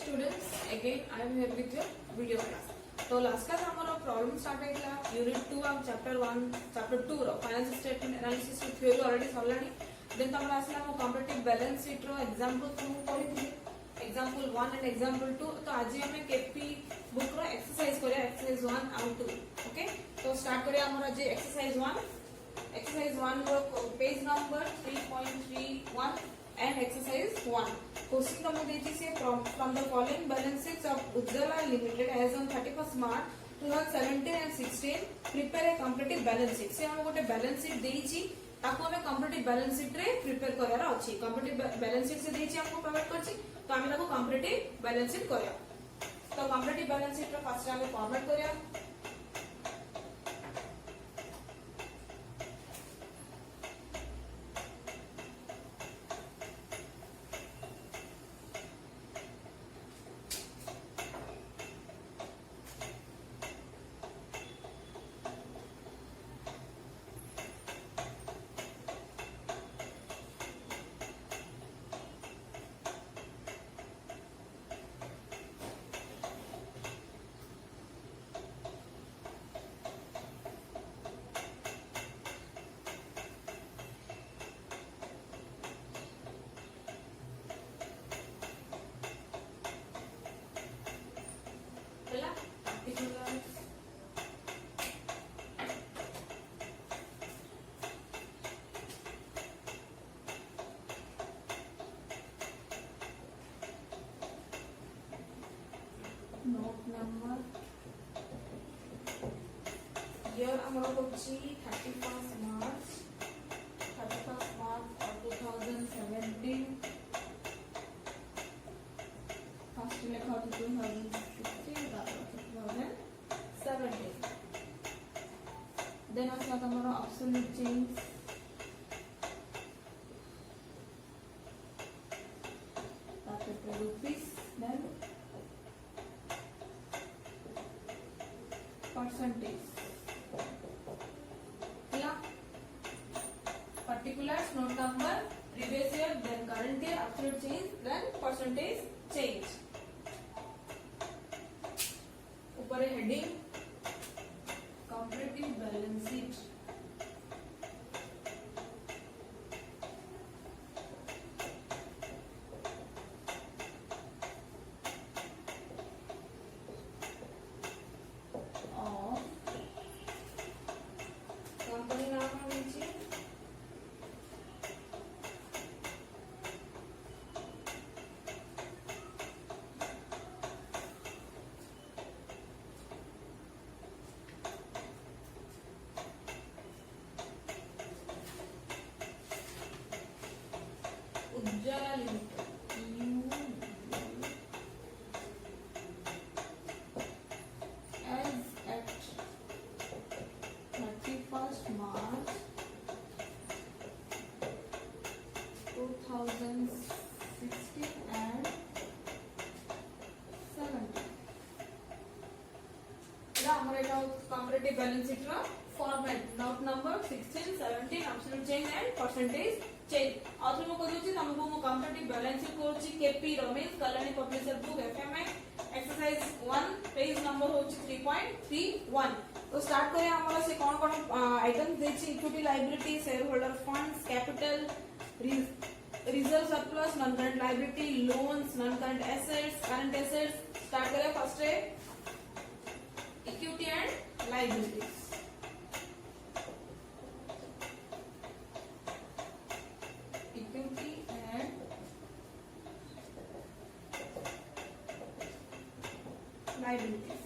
Students, again I am here with your video class. तो last class हमारा problem start ହେଇଥିଲା unit 2 और chapter 1 chapter 2 रो financial statement analysis रो theory already solved then तमरा आसला हम comparative balance sheet रो example तुम पढिथिले example 1 and example 2 तो आज हम केपी बुक रो एक्सरसाइज करिया एक्सरसाइज 1 और 2 ओके तो स्टार्ट करिया हमरा जे एक्सरसाइज 1 रो page number 3.31 and exercise 1 question तमको देछि से from the following balance sheets of Ujjwala Limited as on 31st March 2017 and 16 prepare a comparative balance sheet से हम गोटे बैलेंस शीट देछि ताको हमें कंपैरेटिव बैलेंस शीट रे प्रिपेयर करार अछि कंपैरेटिव बैलेंस शीट से देछि हमको प्रोवाइड करछि तो हमें ताको कंपैरेटिव बैलेंस शीट करिया तो comparative balance sheet row first हमें फॉर्मेट करिया note number here amara hochi 31st March of 2017 first lekha hochi 2016 2017 then asla tamara absolute change that rupees then percentage yeah particulars note number previous year then current year absolute change then percentage change ऊपर heading comparative balance sheet Ujjwala Limited as at 31st March 2016 and 17 ఇలా అమరేట comparative balance sheet రా format note number 16 17 absolute change and percentage change also మో కొదొచ్చి తమకు మో comparative balance sheet కొచ్చి KP Ramesh Kalyani publisher book FMI exercise 1 page number होची 3.31 तो स्टार्ट करे हमरा से कौन कौन आइटम्स देछि equity liability share holder funds capital reserve surplus non current liability loans non current assets start करे फर्स्ट है equity and liabilities equity and liabilities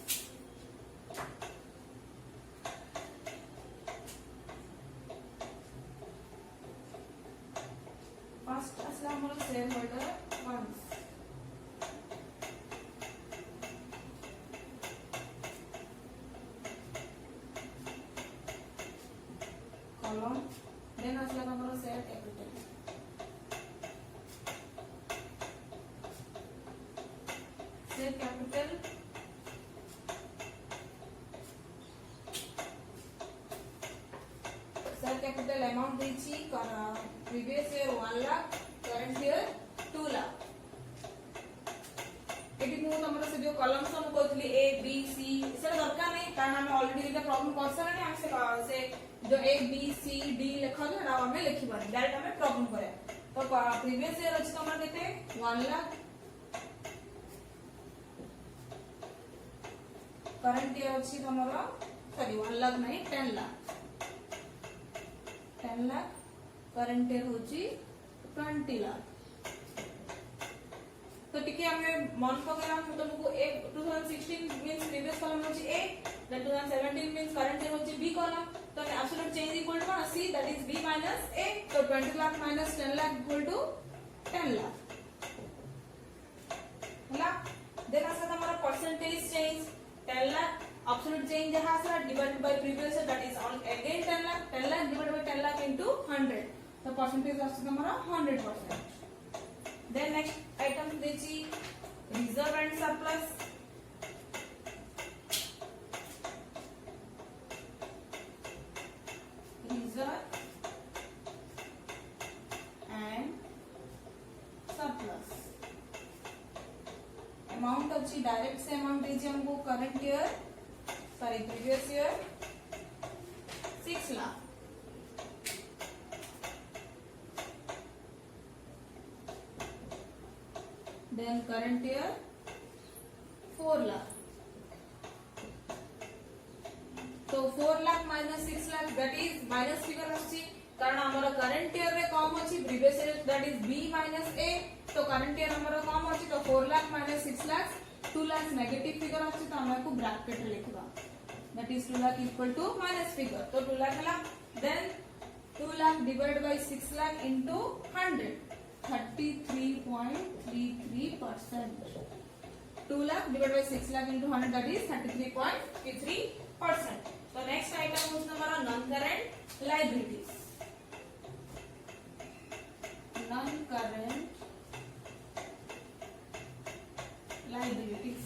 first asla hamara shareholder funds column then asla hamara share capital share capital amount देछि previous year 1 lakh current year 2 lakh eighty मु तमरो से जो columns हम कहतली A B C से दरकार नहीं कारण हम ऑलरेडी इटा प्रॉब्लम कर सकले हम से जो ए बी सी डी लिखल है ना हमें लिखिबा डायरेक्ट हमें प्रॉब्लम करे तो प्रीवियस ईयर अछि तमरो केते 1 लाख करंट ईयर अछि तमरो सॉरी 1 लाख नहीं 10 लाख करंट ईयर होची 20 लाख तो टिके हमें मन पकड़ा हम तुमको ए 2016 मींस प्रीवियस कॉलम होची A then 2017 means current year होची बी कॉलम तो absolute change equal to C that is B minus A तो 20 lakh minus 10 lakh equal to 10 lakh होला देन आसा हमारा percentage change 10 lakh absolute change जहां आसा divided by previous year that is again 10 lakh divided by 10 lakh into 100 तो percentage आसा हमारा 100%. Then next item देची reserve and surplus. Reserve and surplus. Amount अच्छी direct से amount देची हमको current year sorry previous year 6 lakh. Then current year 4 lakh. तो 4 lakh minus 6 lakh that is minus figure अछि कारण हमर करंट ईयर रे कम अछि previous year that is B minus A तो करंट ईयर हमर कम अछि तो 4 lakh minus 6 lakh 2 lakh negative figure अछि तो हमको ब्रैकेट रे लिखबा that is 2 lakh equal to minus figure तो 2 लाख हला then 2 lakh divide by 6 lakh into 100 33.33%. 2 lakh divided by 6 lakh into 100 that is 33.33%. So next item is हमारा non-current liabilities. Non-current liabilities.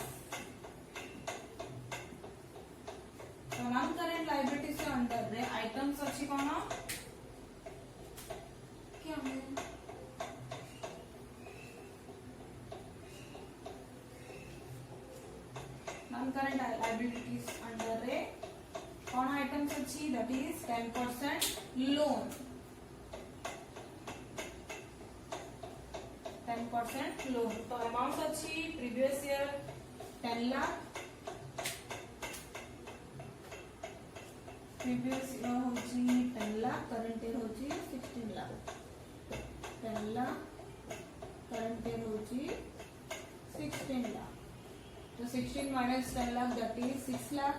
So non-current liabilities के अंदर रे items अच्छी कौन क्या है non-current liabilities under रे कौन आइटम्स अच्छी that is 10% loan 10% loan तो अमाउंट अच्छी previous year 10 lakh previous year होची 10 लाख current year होची 16 लाख 10 लाख current year होची 16 लाख तो 16 minus 10 lakh that is 6 lakh.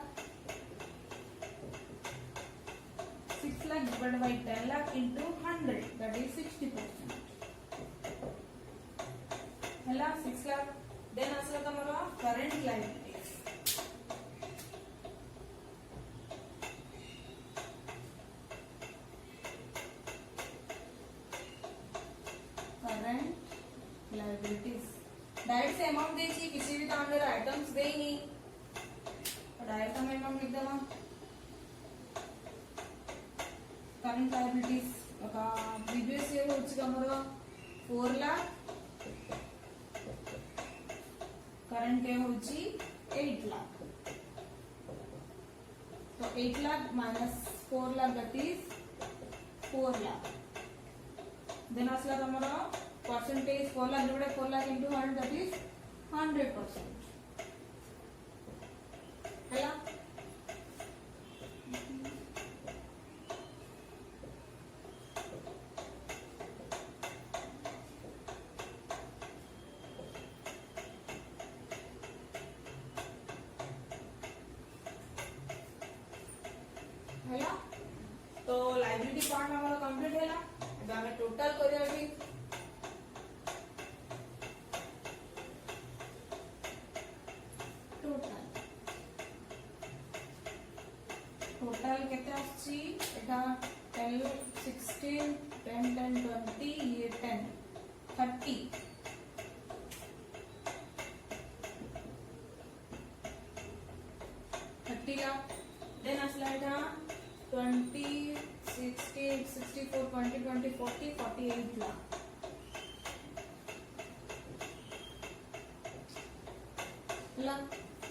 6 lakh divided by 10 lakh into 100 that is 60%. हला 6 lakh then असला तमरा current liabilities. Current liabilities. Direct से amount देची किसी भी तरह अंदर आइटम्स दे ही नहीं तो डायरेक्ट हम अमाउंट लिख देना करंट लायबिलिटीज का प्रीवियस ईयर होची हमरो 4 लाख करंट ईयर होची 8 लाख तो 8 lakh minus 4 lakh that is 4 lakh then असला हमरो percentage 4 lakh divided by 4 lakh into 100 that is 100%. हला हला तो लाइबिलिटी पार्ट हमारा कंप्लीट हैला अब हमें टोटल करिया भी टोटल केते आछि एटा 10 16 10 10 20 ये 10 30 लाख देन असला एटा 20 60 64 20 20 40 48 लाख हला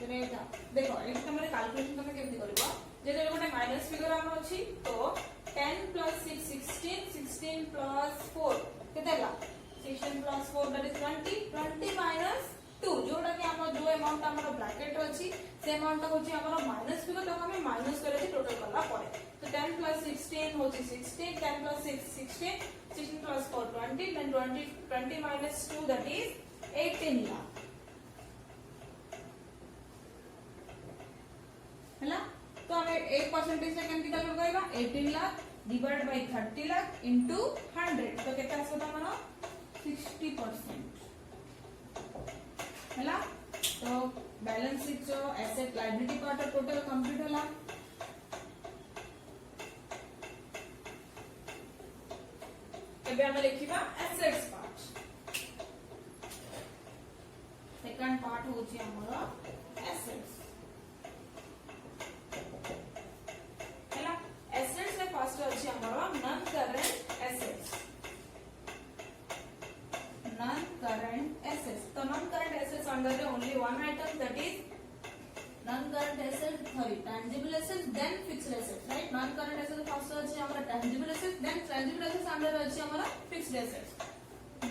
रेटा देखो एठी तमरे कैलकुलेशन तमे केमति करबो जेते गोटे माइनस फिगर हमर अछि तो 10 plus 6 16 16 plus 4 केते ला 16 plus 4 that is 20 minus 2 जोटा कि हमर जो अमाउंट हमर ब्रैकेट रे अछि से अमाउंट होछि हमर माइनस फिगर तो हमें माइनस करे टोटल करला पड़े तो 10 plus 16 होछि 16 10 plus 6 16 16 plus 4 20 then 20 minus 2 that is 18 lakh हला तो हमें 8% से केमति कैलकुलेट करबा 18 lakh divide by 30 lakh into 100 तो केते आसबा हमर 60% हला तो बैलेंस शीट जो asset liability part total complete होला एबे हम लिखिबा एसेट्स पार्ट सेकंड पार्ट होची हमर एसेट्स फर्स्ट अछि हमरो नॉन करंट एसेट्स तो non current assets under only one item that is non current assets sorry tangible assets then fixed assets right non current assets first अछि हमरो tangible assets then tangible assets under अछि हमरो fixed assets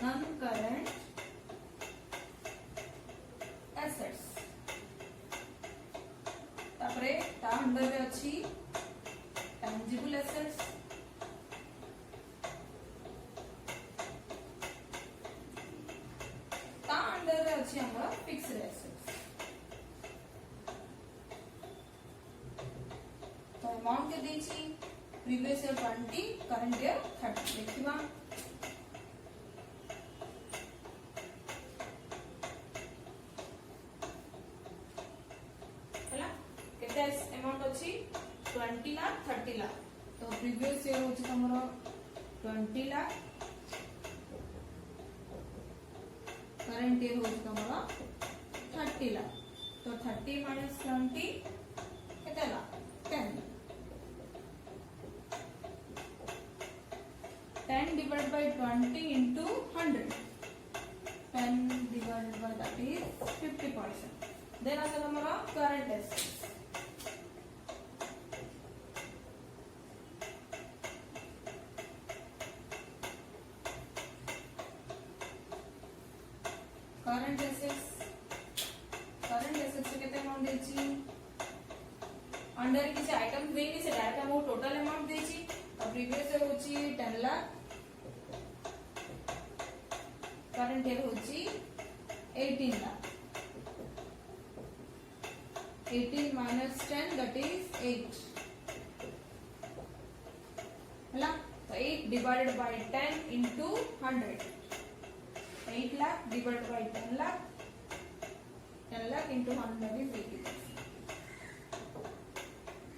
non current assets तापरे ता under रे अछि tangible assets ता under रे अछि हमर फिक्स्ड एसेट्स तो अमाउंट के देछि प्रीवियस ईयर 20 करंट ईयर 30 देखिबा हला केते अमाउंट अछि 20 लाख 30 लाख तो प्रीवियस ईयर होची हमरो 20 लाख करंट ईयर होची हमरो 30 लाख तो 30 minus 20 केते ला 10 10 divided by 20 into 100 10 divided by that is 50% then आता हमारा current assets करंट एसेट्स केते अमाउंट देछि अंडर किसी आइटम देनी से डायरेक्ट अमाउंट टोटल अमाउंट देछि और प्रीवियस ईयर होछि 10 लाख करंट ईयर होछि 18 लाख 18 minus 10 that is 8 हला तो 8 divided by 10 into 100 8 lakh divided by 10 lakh into 100 is 80%.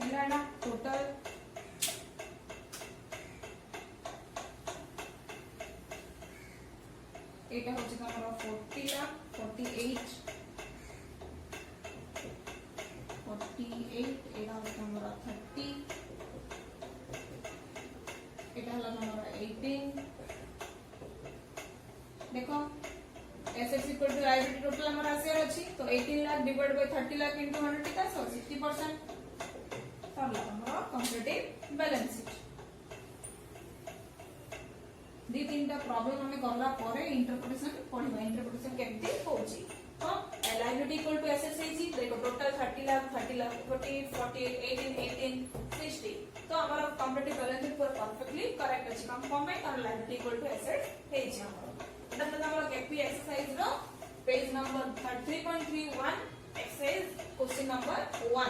है ना टोटल एटा होची हमर 40 लाख 48 एटा होची हमर 30 एटा हला हमर 18 देखो assets equal to liability total हमर आसेर अछि तो 18 lakh divide by 30 lakh into 100 किता 60% सरला हमर कंप्लीट बैलेंस शीट दी तीनटा प्रॉब्लम हमें करला परे इंटरप्रिटेशन पढिबा इंटरप्रिटेशन केमति होछि तो लायबिलिटी इक्वल टू एसेट्स हेछि देखो टोटल 30 लाख 40 48 18 60 तो हमर कंप्लीट बैलेंस शीट पूरा परफेक्टली करेक्ट अछि कम में और लायबिलिटी इक्वल टू एसेट्स हेछि हमर KP exercise रो page number 3.31 exercise question number 1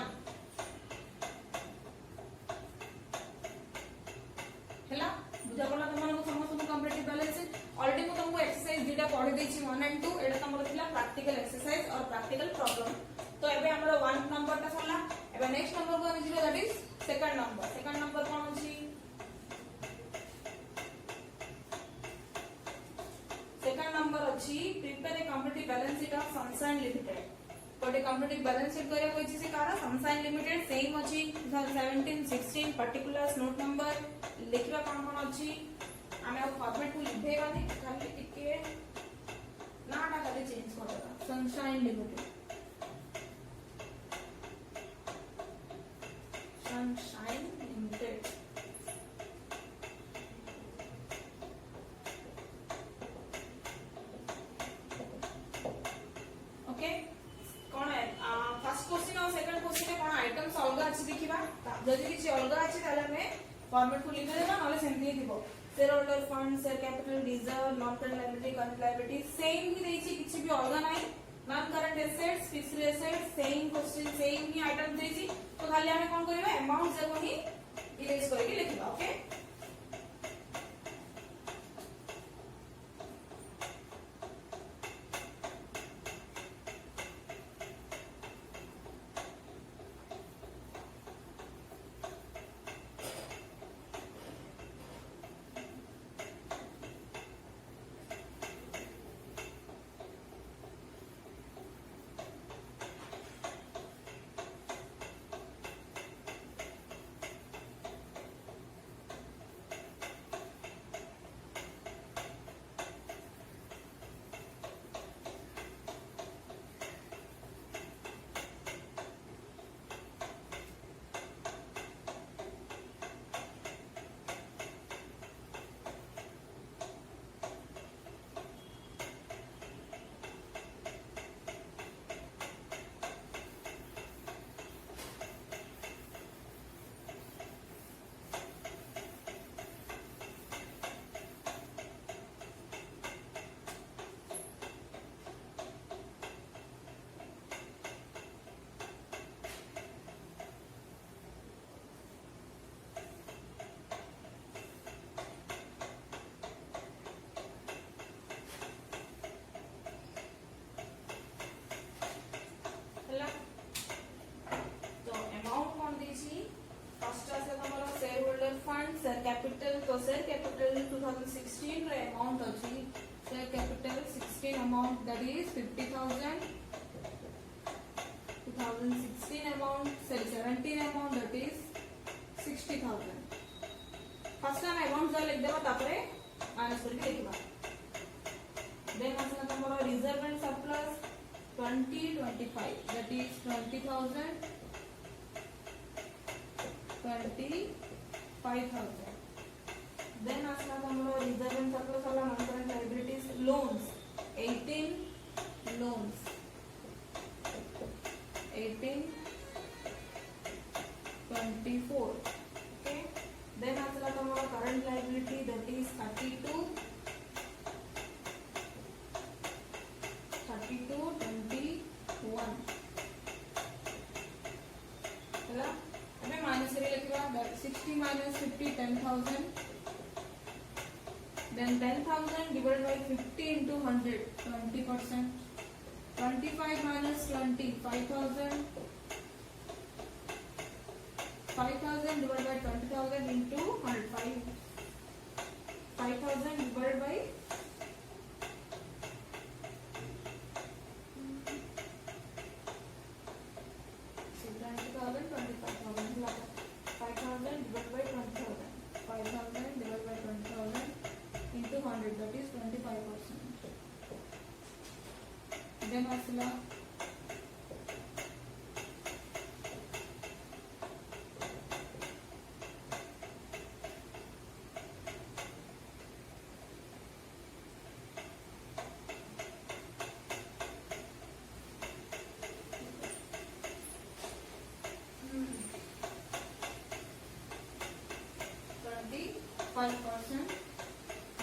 हैला बुझा पडला तमन को समस्त कंप्लीट बैलेंस ऑलरेडी मु तुमको एक्सरसाइज दुटा पढि देछि 1 and 2 एटा तमर थिला प्रैक्टिकल एक्सरसाइज और प्रैक्टिकल प्रॉब्लम तो एबे हमर 1 नंबर ता सरला एबे नेक्स्ट नंबर को हम जिरो दैट इज सेकंड नंबर कोन अछि सेकंड नंबर अछि prepare a complete balance sheet of Sunshine Limited कोटे कंप्लीट बैलेंस शीट करिया कोइ से कारा सनशाइन लिमिटेड सेम अछि 2017 16 पर्टिकुलर्स नोट नंबर लिखिबा कोन अछि आमे फॉर्मेट को लिखेबानी खाली टिके नाटा खाली चेंज करबा sunshine limited Shine Limited. Okay कौन है फर्स्ट क्वेश्चन और सेकंड क्वेश्चन कौन आइटम्स अलग अच्छी देखिबा जदि किछि अलग अच्छी ताले हमें फॉर्मेट को लिखि देबा नले सेमति ही थिबो share holder fund share capital reserve non current liability current liability same ही देछि किछि भी अलग नाही non current assets fixed assets same question same ही आइटम देछि तो खाली हमें कोन करबा अमाउंट जको ही इरेज करके लिखबा ओके शेयर कैपिटल तो शेयर कैपिटल 2016 रे अमाउंट अछि share capital 16 amount that is 50000 2016 amount sorry 17 amount that is 60000 first time amount जो लिख देबा तापरे माइनस करके लिखबा देन असला तमरो reserve and surplus 2025 that is 20000 25,000 then asla tamro reserve and surplus alla non current liabilities loans 18 loans 18 24 okay then asla tamro current liability that is 32 21 ହେଲା हमें माइनस करके लिखवा 60 minus 50 10,000 then 10,000 divided by 50 into 100 20% 25 minus 20 5,000 5,000 divided by 20,000 into 100 5,000 divided by 100 that is 25% then asla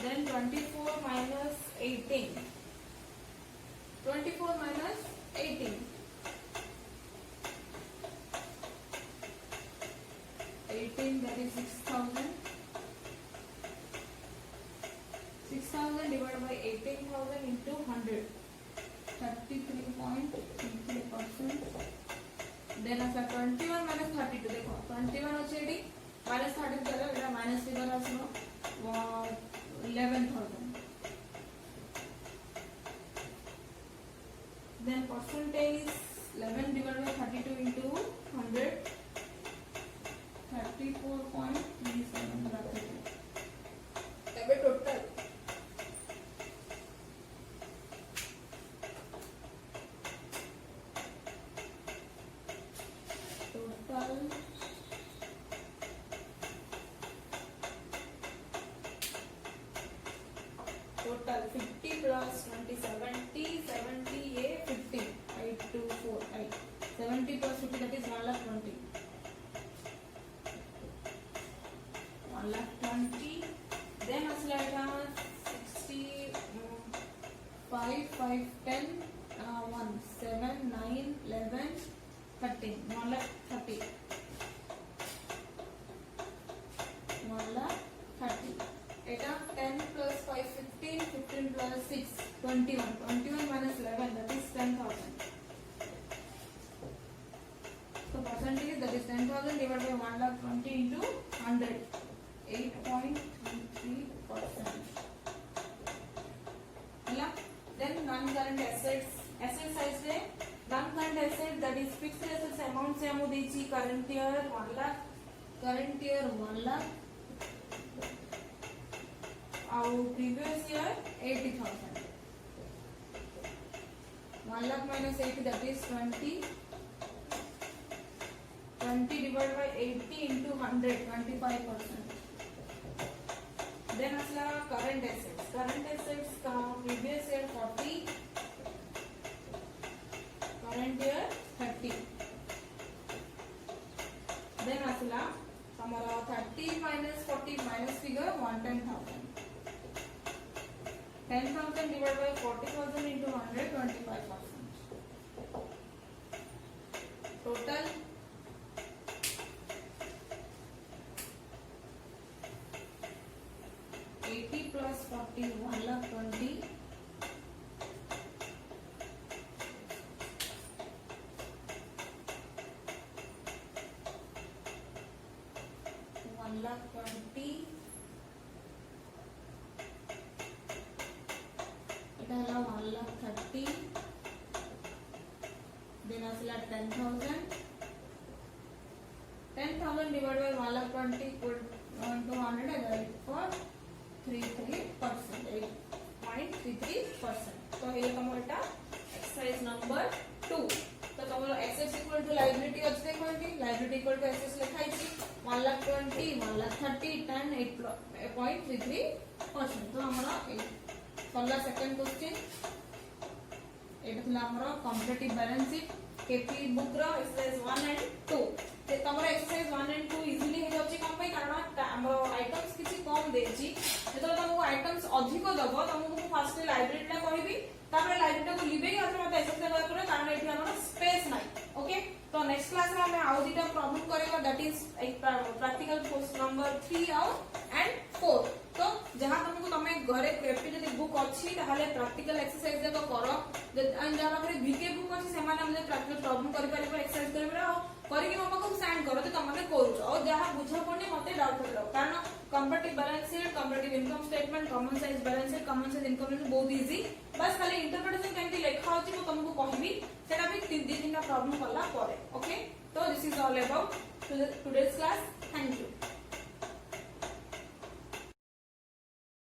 then 24 minus 18 24 minus 18 18 that is 6,000 6,000 divided by 18,000 into 100 33.33% then after 21 minus 32 देखो 21 अच्छे D minus 32 चलो इधर minus figure आसनो 11,000 then percentage 11 divided by 32 into 100 34.37 रखते हैं तबे total 13 1 lakh 30 1 lakh 30 এটা 10 plus 5 15 15 plus 6 21 21 minus 11 that is 10,000 so percentage that is 10,000 divided by 1 lakh 20 into 100 8.33%. Then non-current assets size है non-current asset that is fixed assets amount से हम देची current year 1 lakh और previous year 80,000 1 lakh minus 80 that is 20 divided by 80 into 100 25%. Then असला current assets का previous year 40 current year 30 then असला हमारा 30 minus 40 minus figure 110,000 10,000 divided by 40,000 into 100 25%. Total 80 plus 40 1 lakh 20 1 lakh 20 এটা হলো 1 lakh 30 then আসলে 10,000 divided by 1 lakh 20 equal to 100 I got it for 33%. 8.33%. तो ये तुम्हारा exercise number 2. तो तुम्हारा assets equal to liability अच्छे देखो कि liability equal to assets लिखा है कि 1 lakh 20, 1 lakh 30, 10, 8.33%. तो हमारा पहला second question এটা ଥିଲା ଆମର comparative balance sheet KP book ର exercise 1 and 2 ते तमरा exercise 1 and 2 easily हे जाउची कोन पई कारण हमरो आइटम्स किछि कम देछि जेतो तुमको आइटम्स अधिक दबो तुमको फर्स्ट लाइब्रेरी ला कहबी तापर लाइब्रेरी को लिबे कि मते एक्सरसाइज वर्क करे कारण एठी हमरो स्पेस নাই ओके तो नेक्स्ट क्लास में हमें आउ दिटा प्रॉब्लम करेगा that is practical question number 3 out and 4 तो जहां तुमको तमे घरे केपी जदी बुक अछि ताहले प्रैक्टिकल एक्सरसाइज देखो करो एंड जहां पर वीके बुक अछि से माने हम प्रैक्टिकल प्रॉब्लम करि परिबो एक्सरसाइज करि परिबो करके मम्मा को सेंड करो तो तुमने करू और जहां बुझा पड़नी मते डाउट करो कारण comparative balance sheet comparative income statement common size balance sheet common size income statement बहुत इजी बस खाली इंटरप्रिटेशन केमती लिखा होची तो तुमको कहबी सेटा भी 3 प्रॉब्लम करला परे ओके तो this is all about today's class thank you